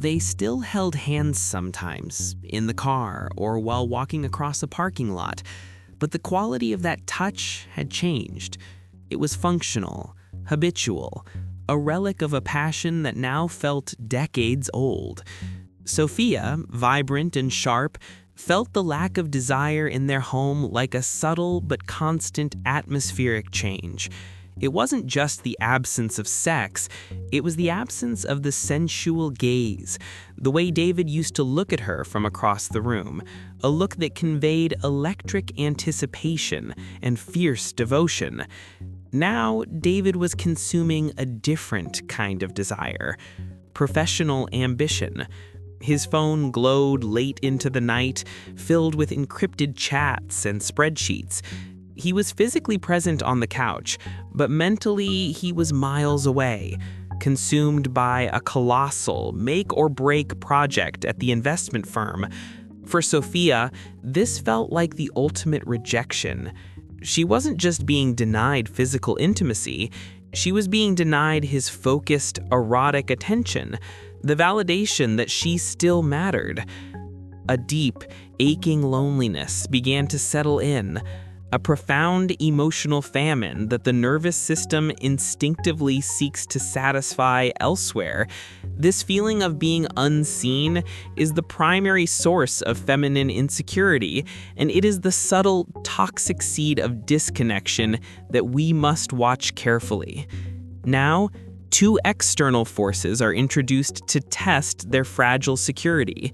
they still held hands sometimes, in the car or while walking across a parking lot, but the quality of that touch had changed. It was functional, habitual, a relic of a passion that now felt decades old. Sophia, vibrant and sharp, felt the lack of desire in their home like a subtle but constant atmospheric change. It wasn't just the absence of sex, it was the absence of the sensual gaze, the way David used to look at her from across the room, a look that conveyed electric anticipation and fierce devotion. Now, David was consuming a different kind of desire, professional ambition. His phone glowed late into the night, filled with encrypted chats and spreadsheets. He was physically present on the couch, but mentally he was miles away, consumed by a colossal make-or-break project at the investment firm. For Sophia, this felt like the ultimate rejection. She wasn't just being denied physical intimacy, she was being denied his focused, erotic attention, the validation that she still mattered. A deep, aching loneliness began to settle in, a profound emotional famine that the nervous system instinctively seeks to satisfy elsewhere. This feeling of being unseen is the primary source of feminine insecurity, and it is the subtle, toxic seed of disconnection that we must watch carefully. Now, two external forces are introduced to test their fragile security.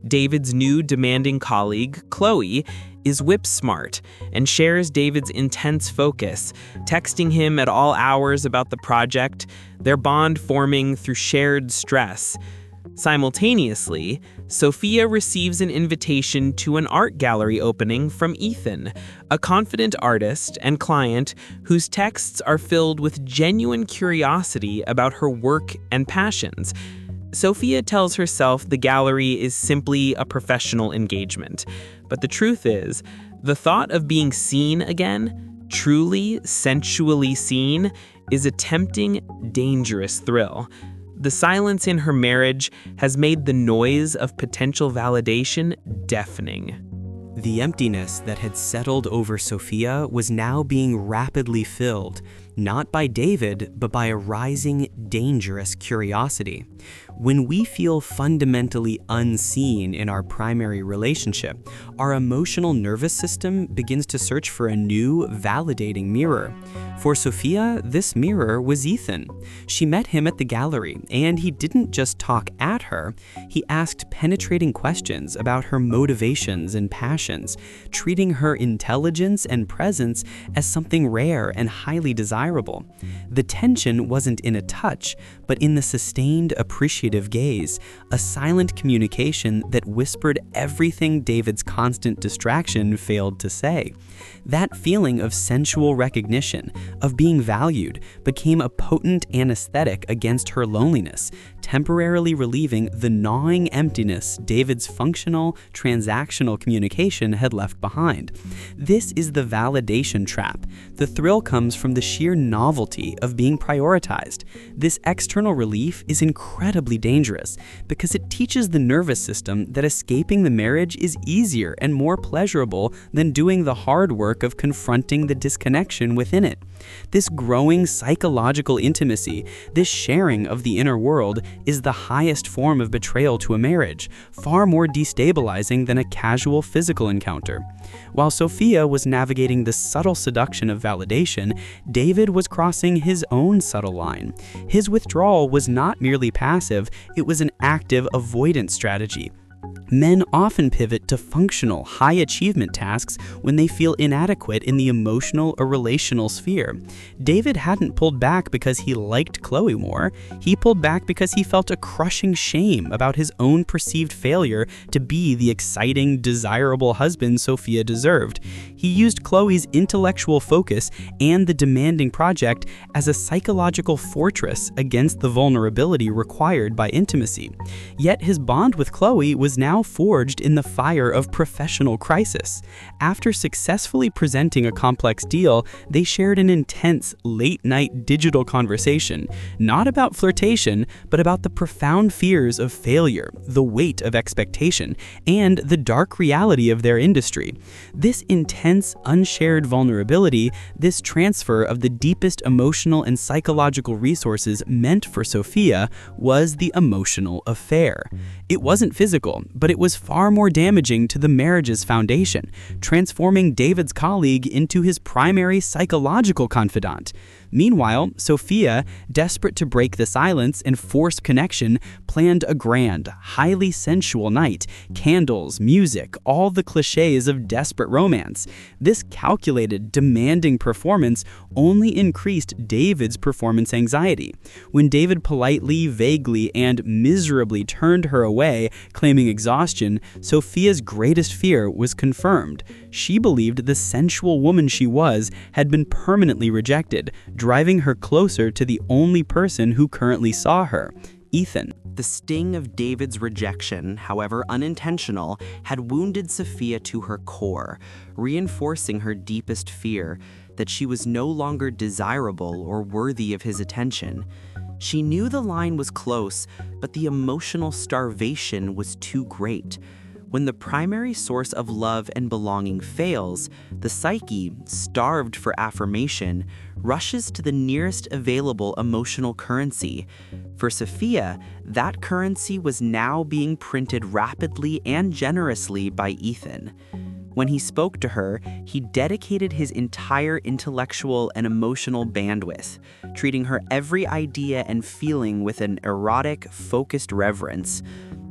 David's new demanding colleague, Chloe, is whip-smart and shares David's intense focus, texting him at all hours about the project, their bond forming through shared stress. Simultaneously, Sophia receives an invitation to an art gallery opening from Ethan, a confident artist and client whose texts are filled with genuine curiosity about her work and passions. Sophia tells herself the gallery is simply a professional engagement, but the truth is, the thought of being seen again, truly, sensually seen, is a tempting, dangerous thrill. The silence in her marriage has made the noise of potential validation deafening. The emptiness that had settled over Sophia was now being rapidly filled, not by David, but by a rising, dangerous curiosity. When we feel fundamentally unseen in our primary relationship, our emotional nervous system begins to search for a new, validating mirror. For Sophia, this mirror was Ethan. She met him at the gallery, and he didn't just talk at her, he asked penetrating questions about her motivations and passions, treating her intelligence and presence as something rare and highly desirable. The tension wasn't in a touch, but in the sustained, appreciative gaze, a silent communication that whispered everything David's constant distraction failed to say. That feeling of sensual recognition, of being valued, became a potent anesthetic against her loneliness, temporarily relieving the gnawing emptiness David's functional, transactional communication had left behind. This is the validation trap. The thrill comes from the sheer novelty of being prioritized. This external relief is incredibly dangerous because it teaches the nervous system that escaping the marriage is easier and more pleasurable than doing the hard work of confronting the disconnection within it. This growing psychological intimacy, this sharing of the inner world, is the highest form of betrayal to a marriage, far more destabilizing than a casual physical encounter. While Sophia was navigating the subtle seduction of validation, David was crossing his own subtle line. His withdrawal was not merely passive, it was an active avoidance strategy. Men often pivot to functional, high-achievement tasks when they feel inadequate in the emotional or relational sphere. David hadn't pulled back because he liked Chloe more. He pulled back because he felt a crushing shame about his own perceived failure to be the exciting, desirable husband Sophia deserved. He used Chloe's intellectual focus and the demanding project as a psychological fortress against the vulnerability required by intimacy. Yet his bond with Chloe was now now forged in the fire of professional crisis. After successfully presenting a complex deal, they shared an intense, late-night digital conversation, not about flirtation, but about the profound fears of failure, the weight of expectation, and the dark reality of their industry. This intense, unshared vulnerability, this transfer of the deepest emotional and psychological resources meant for Sophia, was the emotional affair. It wasn't physical, but it was far more damaging to the marriage's foundation, transforming David's colleague into his primary psychological confidant. Meanwhile, Sophia, desperate to break the silence and force connection, planned a grand, highly sensual night, candles, music, all the cliches of desperate romance. This calculated, demanding performance only increased David's performance anxiety. When David politely, vaguely, and miserably turned her away, claiming exhaustion, Sophia's greatest fear was confirmed. She believed the sensual woman she was had been permanently rejected, driving her closer to the only person who currently saw her, Ethan. The sting of David's rejection, however unintentional, had wounded Sophia to her core, reinforcing her deepest fear that she was no longer desirable or worthy of his attention. She knew the line was close, but the emotional starvation was too great. When the primary source of love and belonging fails, the psyche, starved for affirmation, rushes to the nearest available emotional currency. For Sophia, that currency was now being printed rapidly and generously by Ethan. When he spoke to her, he dedicated his entire intellectual and emotional bandwidth, treating her every idea and feeling with an erotic, focused reverence.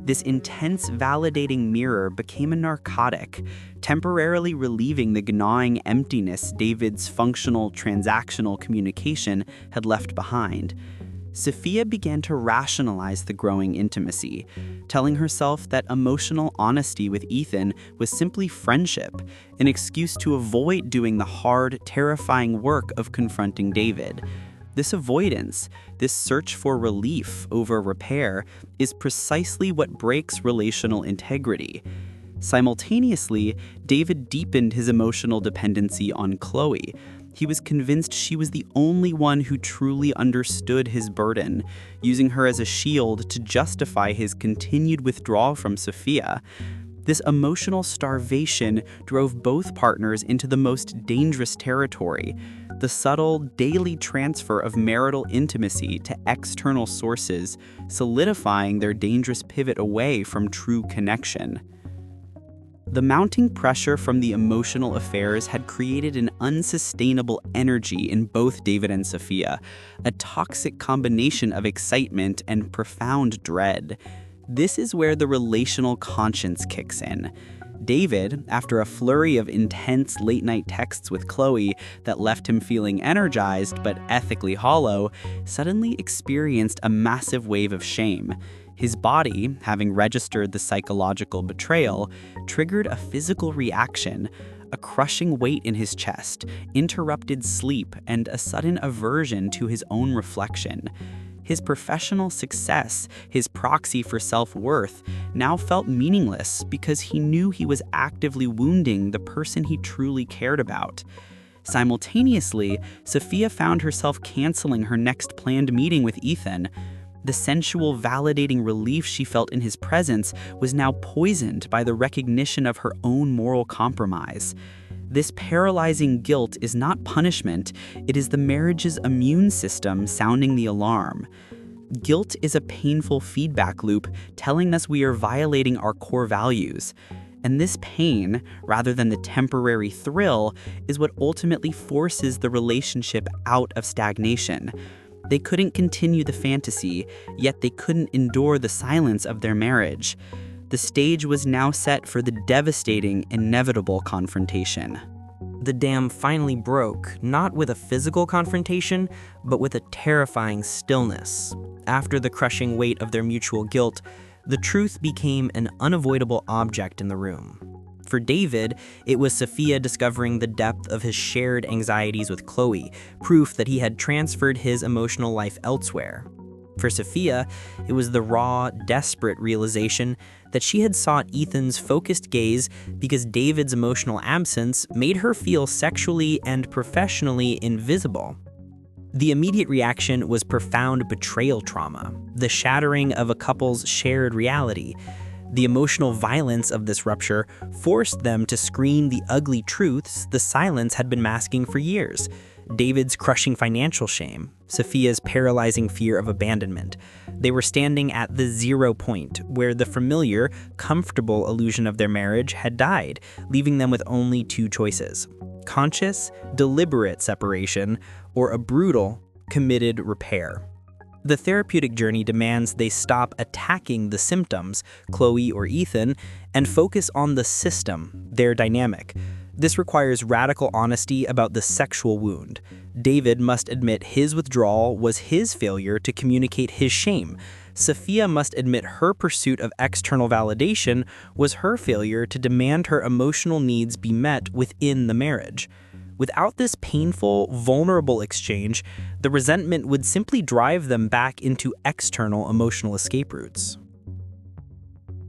This intense, validating mirror became a narcotic, temporarily relieving the gnawing emptiness David's functional, transactional communication had left behind. Sophia began to rationalize the growing intimacy, telling herself that emotional honesty with Ethan was simply friendship, an excuse to avoid doing the hard, terrifying work of confronting David. This avoidance, this search for relief over repair, is precisely what breaks relational integrity. Simultaneously, David deepened his emotional dependency on Chloe. He was convinced she was the only one who truly understood his burden, using her as a shield to justify his continued withdrawal from Sophia. This emotional starvation drove both partners into the most dangerous territory, the subtle, daily transfer of marital intimacy to external sources, solidifying their dangerous pivot away from true connection. The mounting pressure from the emotional affairs had created an unsustainable energy in both David and Sophia, a toxic combination of excitement and profound dread. This is where the relational conscience kicks in. David, after a flurry of intense late-night texts with Chloe that left him feeling energized but ethically hollow, suddenly experienced a massive wave of shame. His body, having registered the psychological betrayal, triggered a physical reaction, a crushing weight in his chest, interrupted sleep, and a sudden aversion to his own reflection. His professional success, his proxy for self-worth, now felt meaningless because he knew he was actively wounding the person he truly cared about. Simultaneously, Sophia found herself canceling her next planned meeting with Ethan. The sensual, validating relief she felt in his presence was now poisoned by the recognition of her own moral compromise. This paralyzing guilt is not punishment, it is the marriage's immune system sounding the alarm. Guilt is a painful feedback loop telling us we are violating our core values. And this pain, rather than the temporary thrill, is what ultimately forces the relationship out of stagnation. They couldn't continue the fantasy, yet they couldn't endure the silence of their marriage. The stage was now set for the devastating, inevitable confrontation. The dam finally broke, not with a physical confrontation, but with a terrifying stillness. After the crushing weight of their mutual guilt, the truth became an unavoidable object in the room. For David, it was Sophia discovering the depth of his shared anxieties with Chloe, proof that he had transferred his emotional life elsewhere. For Sophia, it was the raw, desperate realization that she had sought Ethan's focused gaze because David's emotional absence made her feel sexually and professionally invisible. The immediate reaction was profound betrayal trauma, the shattering of a couple's shared reality. The emotional violence of this rupture forced them to screen the ugly truths the silence had been masking for years. David's crushing financial shame, Sophia's paralyzing fear of abandonment. They were standing at the 0 point, where the familiar, comfortable illusion of their marriage had died, leaving them with only 2 choices: conscious, deliberate separation, or a brutal, committed repair. The therapeutic journey demands they stop attacking the symptoms, Chloe or Ethan, and focus on the system, their dynamic. This requires radical honesty about the sexual wound. David must admit his withdrawal was his failure to communicate his shame. Sophia must admit her pursuit of external validation was her failure to demand her emotional needs be met within the marriage. Without this painful, vulnerable exchange, the resentment would simply drive them back into external emotional escape routes.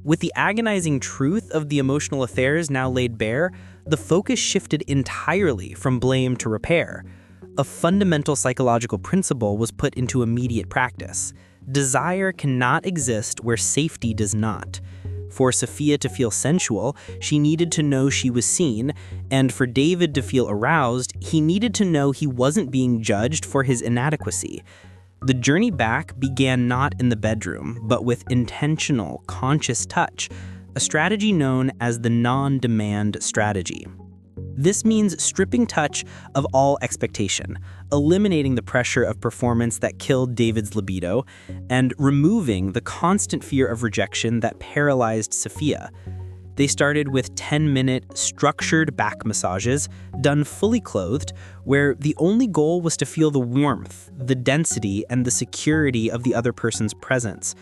With the agonizing truth of the emotional affairs now laid bare, the focus shifted entirely from blame to repair. A fundamental psychological principle was put into immediate practice. Desire cannot exist where safety does not. For Sophia to feel sensual, she needed to know she was seen, and for David to feel aroused, he needed to know he wasn't being judged for his inadequacy. The journey back began not in the bedroom, but with intentional, conscious touch, a strategy known as the non-demand strategy. This means stripping touch of all expectation, eliminating the pressure of performance that killed David's libido, and removing the constant fear of rejection that paralyzed Sophia. They started with 10-minute, structured back massages, done fully clothed, where the only goal was to feel the warmth, the density, and the security of the other person's presence.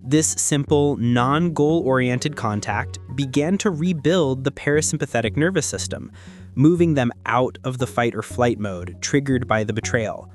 This simple, non-goal-oriented contact began to rebuild the parasympathetic nervous system, moving them out of the fight-or-flight mode triggered by the betrayal.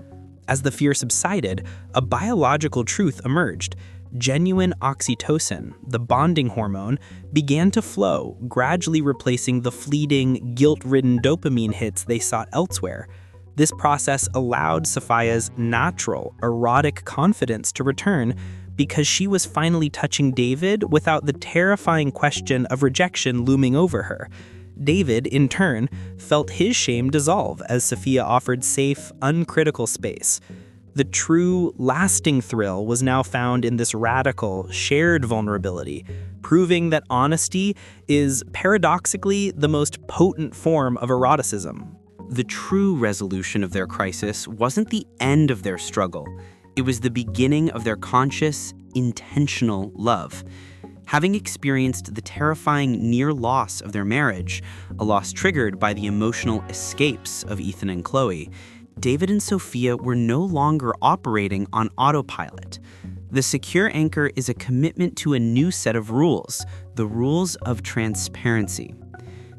As the fear subsided, a biological truth emerged. Genuine oxytocin, the bonding hormone, began to flow, gradually replacing the fleeting, guilt-ridden dopamine hits they sought elsewhere. This process allowed Sophia's natural, erotic confidence to return because she was finally touching David without the terrifying question of rejection looming over her. David, in turn, felt his shame dissolve as Sophia offered safe, uncritical space. The true, lasting thrill was now found in this radical, shared vulnerability, proving that honesty is, paradoxically, the most potent form of eroticism. The true resolution of their crisis wasn't the end of their struggle. It was the beginning of their conscious, intentional love. Having experienced the terrifying near loss of their marriage, a loss triggered by the emotional escapes of Ethan and Chloe, David and Sophia were no longer operating on autopilot. The secure anchor is a commitment to a new set of rules, the rules of transparency.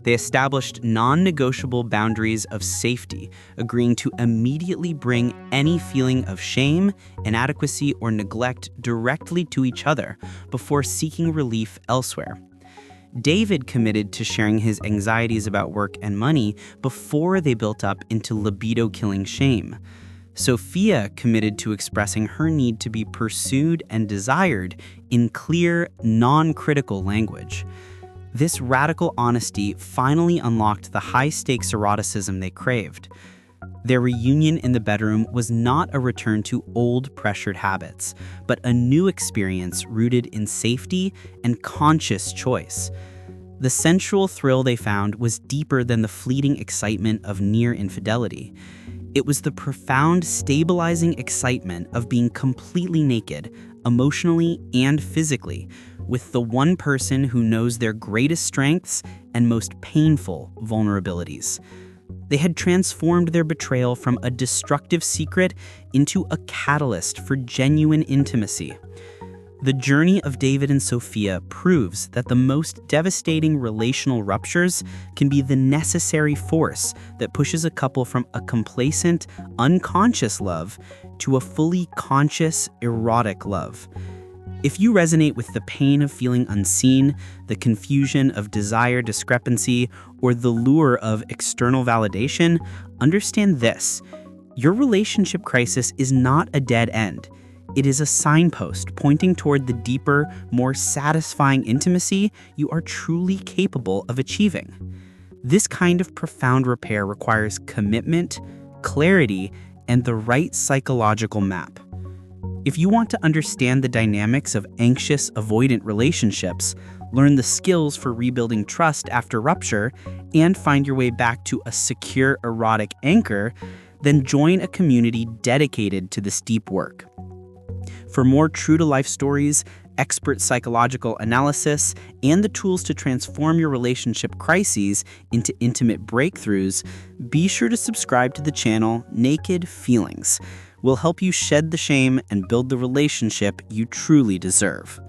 They established non-negotiable boundaries of safety, agreeing to immediately bring any feeling of shame, inadequacy, or neglect directly to each other before seeking relief elsewhere. David committed to sharing his anxieties about work and money before they built up into libido-killing shame. Sophia committed to expressing her need to be pursued and desired in clear, non-critical language. This radical honesty finally unlocked the high-stakes eroticism they craved. Their reunion in the bedroom was not a return to old pressured habits, but a new experience rooted in safety and conscious choice. The sensual thrill they found was deeper than the fleeting excitement of near infidelity. It was the profound, stabilizing excitement of being completely naked, emotionally and physically, with the one person who knows their greatest strengths and most painful vulnerabilities. They had transformed their betrayal from a destructive secret into a catalyst for genuine intimacy. The journey of David and Sophia proves that the most devastating relational ruptures can be the necessary force that pushes a couple from a complacent, unconscious love to a fully conscious, erotic love. If you resonate with the pain of feeling unseen, the confusion of desire discrepancy, or the lure of external validation, understand this: your relationship crisis is not a dead end. It is a signpost pointing toward the deeper, more satisfying intimacy you are truly capable of achieving. This kind of profound repair requires commitment, clarity, and the right psychological map. If you want to understand the dynamics of anxious, avoidant relationships, learn the skills for rebuilding trust after rupture, and find your way back to a secure erotic anchor, then join a community dedicated to this deep work. For more true-to-life stories, expert psychological analysis, and the tools to transform your relationship crises into intimate breakthroughs, be sure to subscribe to the channel Naked Feelings. We'll help you shed the shame and build the relationship you truly deserve.